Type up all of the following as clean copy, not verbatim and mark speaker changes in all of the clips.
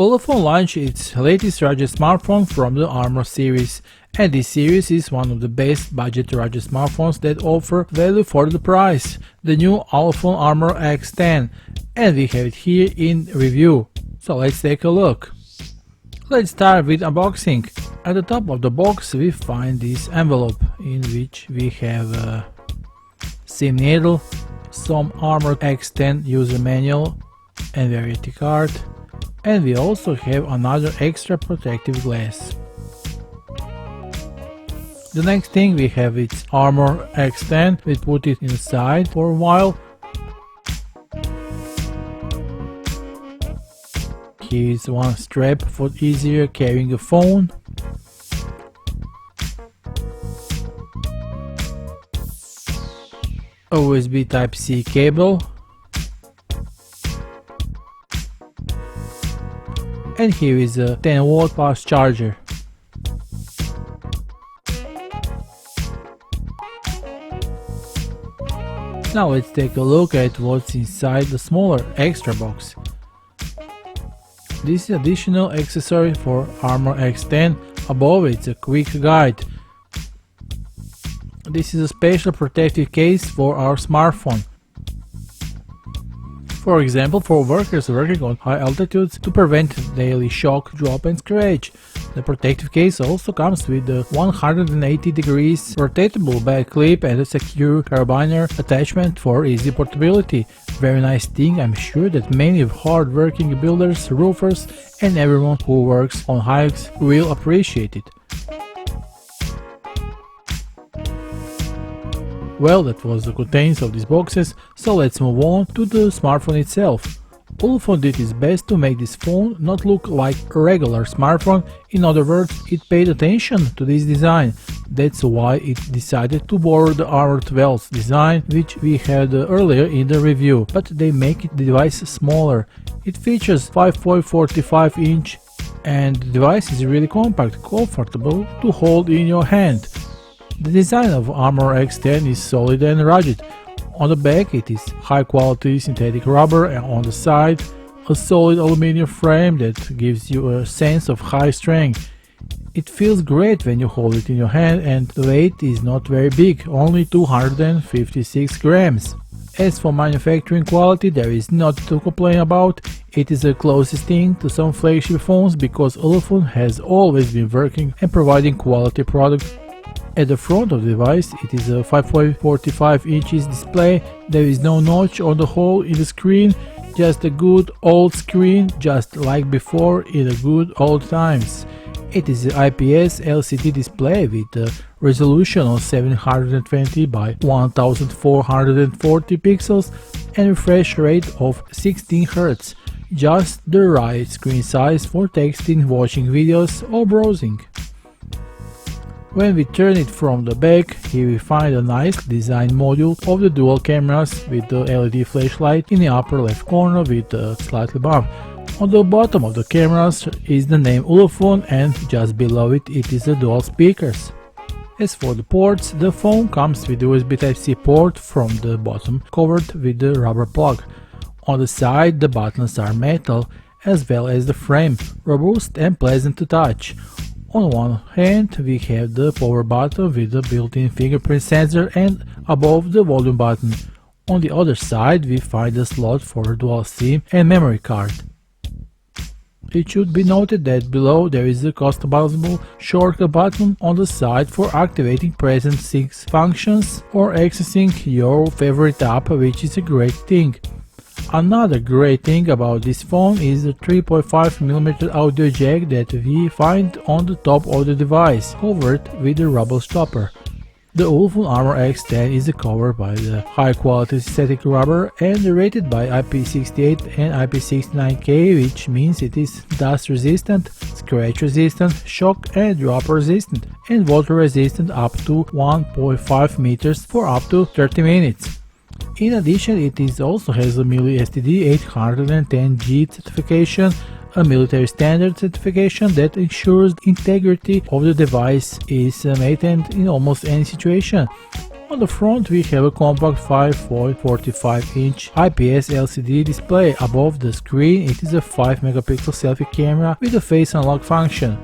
Speaker 1: Ulefone launched its latest rugged smartphone from the Armor series, and this series is one of the best budget rugged smartphones that offer value for the price, the new Ulefone Armor X10, and we have it here in review, so let's take a look. Let's start with unboxing. At the top of the box we find this envelope in which we have a SIM needle, some Armor X10 user manual and warranty card, and we also have another extra protective glass. The next thing we have is Armor X10. We put it inside for a while. Here is one strap for easier carrying a phone. A USB Type-C cable. And here is a 10-watt fast charger. Now let's take a look at what's inside the smaller extra box. This is additional accessory for Armor X10. Above it's a quick guide. This is a special protective case for our smartphone. For example, for workers working on high altitudes to prevent daily shock, drop and scratch. The protective case also comes with a 180 degrees rotatable back clip and a secure carabiner attachment for easy portability. Very nice thing. I'm sure that many hard-working builders, roofers and everyone who works on hikes will appreciate it. Well, that was the contents of these boxes, so let's move on to the smartphone itself. Ulefone did its best to make this phone not look like a regular smartphone. In other words, it paid attention to this design. That's why it decided to borrow the Armor 12's design, which we had earlier in the review, but they make the device smaller. It features 5.45 inch and the device is really compact, comfortable to hold in your hand. The design of Armor X10 is solid and rugged. On the back it is high quality synthetic rubber, and on the side a solid aluminum frame that gives you a sense of high strength. It feels great when you hold it in your hand, and the weight is not very big, only 256 grams. As for manufacturing quality, there is not to complain about. It is the closest thing to some flagship phones because Ulefone has always been working and providing quality products. At the front of the device it is a 5.45 inches display. There is no notch on the hole in the screen, just a good old screen, just like before in the good old times. It is an IPS LCD display with a resolution of 720 by 1440 pixels and refresh rate of 16 Hz, just the right screen size for texting, watching videos or browsing. When we turn it from the back, here we find a nice design module of the dual cameras with the LED flashlight in the upper left corner with a slightly bump. On the bottom of the cameras is the name Ulefone, and just below it is the dual speakers. As for the ports, the phone comes with USB Type-C port from the bottom, covered with the rubber plug. On the side the buttons are metal, as well as the frame, robust and pleasant to touch. On one hand we have the power button with the built-in fingerprint sensor and above the volume button. On the other side we find a slot for dual SIM and memory card. It should be noted that below there is a customizable shortcut button on the side for activating present sync functions or accessing your favorite app, which is a great thing. Another great thing about this phone is the 3.5mm audio jack that we find on the top of the device, covered with a rubber stopper. The Ulefone Armor X10 is covered by the high quality synthetic rubber and rated by IP68 and IP69K, which means it is dust resistant, scratch resistant, shock and drop resistant, and water resistant up to 1.5 meters for up to 30 minutes. In addition, it also has a Mili STD 810G certification, a military standard certification that ensures integrity of the device is maintained in almost any situation. On the front we have a compact 5.45-inch IPS LCD display. Above the screen it is a 5 megapixel selfie camera with a face unlock function.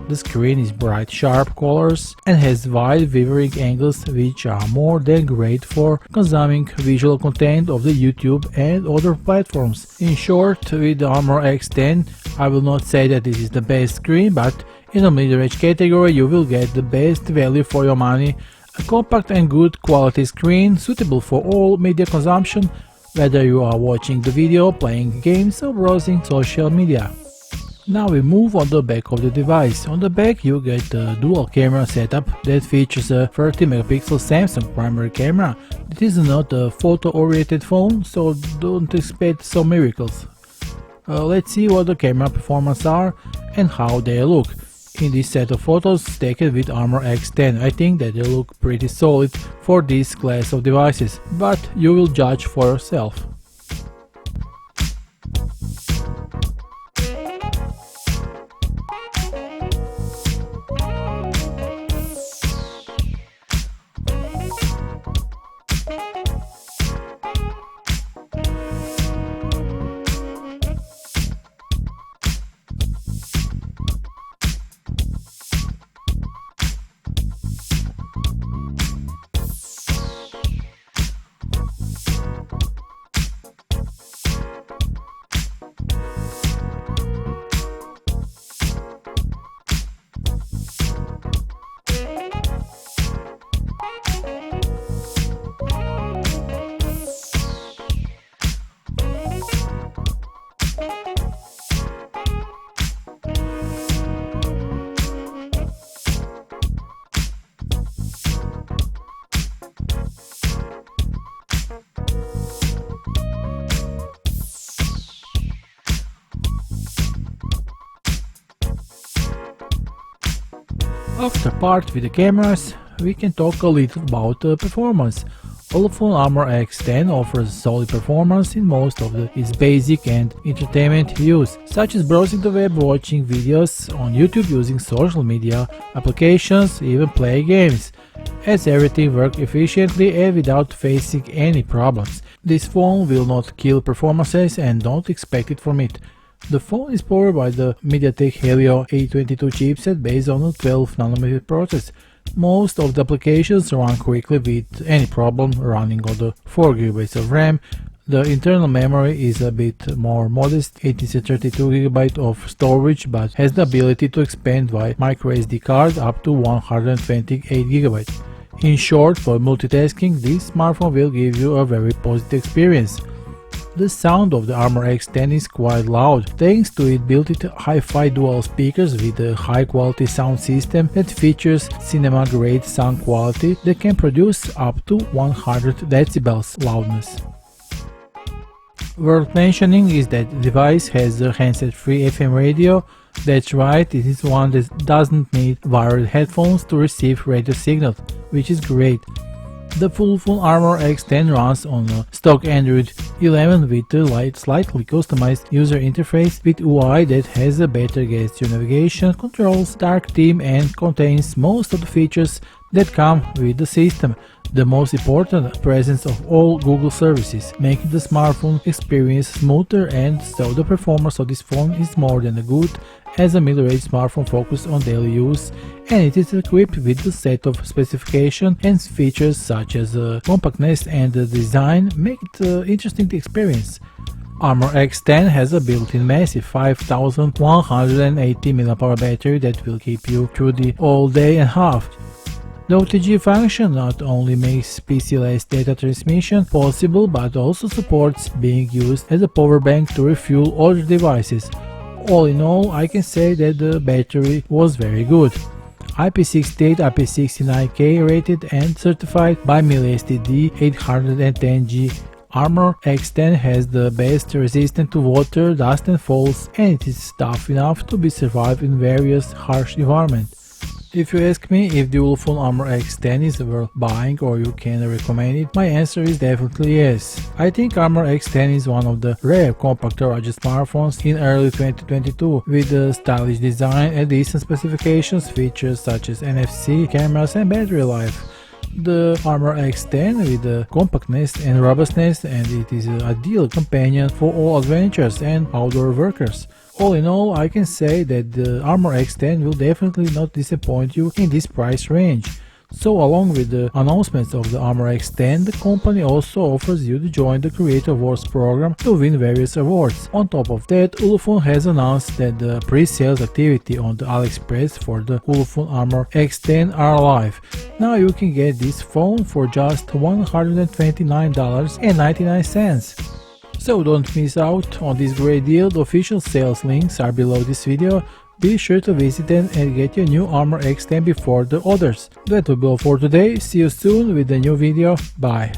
Speaker 1: The screen is bright sharp colors and has wide viewing angles which are more than great for consuming visual content of the YouTube and other platforms. In short, with the Armor X10 I will not say that this is the best screen, but in the mid-range category you will get the best value for your money, a compact and good quality screen suitable for all media consumption, whether you are watching the video, playing games or browsing social media. Now we move on the back of the device. On the back you get a dual camera setup that features a 30 megapixel Samsung primary camera. It is not a photo-oriented phone, so don't expect some miracles. Let's see what the camera performance are and how they look. In this set of photos taken with Armor X10, I think that they look pretty solid for this class of devices, but you will judge for yourself. After part with the cameras, we can talk a little about performance. Ulefone Armor X10 offers solid performance in most of its basic and entertainment use, such as browsing the web, watching videos on YouTube, using social media applications, even play games, as everything works efficiently and without facing any problems. This phone will not kill performances and don't expect it from it. The phone is powered by the MediaTek Helio A22 chipset based on a 12nm process. Most of the applications run quickly with any problem running on the 4GB of RAM. The internal memory is a bit more modest, it is a 32GB of storage but has the ability to expand via microSD card up to 128GB. In short, for multitasking, this smartphone will give you a very positive experience. The sound of the Armor X10 is quite loud, thanks to its built-in hi-fi dual speakers with a high-quality sound system that features cinema-grade sound quality that can produce up to 100 decibels loudness. Worth mentioning is that the device has a handset-free FM radio. That's right, it is one that doesn't need wired headphones to receive radio signals, which is great. The Ulefone Armor X10 runs on a stock Android 11 with a slightly customized user interface with UI that has a better gesture navigation, controls dark theme and contains most of the features that come with the system. The most important, presence of all Google services, making the smartphone experience smoother, and so the performance of this phone is more than good as a middle-range smartphone focused on daily use, and it is equipped with a set of specifications and features such as compactness and design make it interesting to experience. Armor X10 has a built-in massive 5180 mAh battery that will keep you through the all day and half. The OTG function not only makes PC-less data transmission possible but also supports being used as a power bank to refuel other devices. All in all, I can say that the battery was very good. IP68, IP69K rated and certified by MIL-STD 810G. Armor X10 has the best resistant to water, dust and falls, and it is tough enough to be survived in various harsh environments. If you ask me if the Ulefone Armor X10 is worth buying or you can recommend it, my answer is definitely yes. I think Armor X10 is one of the rare compact budget smartphones in early 2022 with a stylish design and decent specifications, features such as NFC, cameras and battery life. the Armor X10 with the compactness and robustness, and it is an ideal companion for all adventurers and outdoor workers. All in all, I can say that the Armor X10 will definitely not disappoint you in this price range. So along with the announcements of the Armor X10, the company also offers you to join the Creator Awards program to win various awards. On top of that, Ulefone has announced that the pre-sales activity on the AliExpress for the Ulefone Armor X10 are live. Now you can get this phone for just $129.99. So don't miss out on this great deal. The official sales links are below this video. Be sure to visit them and get your new Armor X10 before the others. That will be all for today. See you soon with a new video. Bye.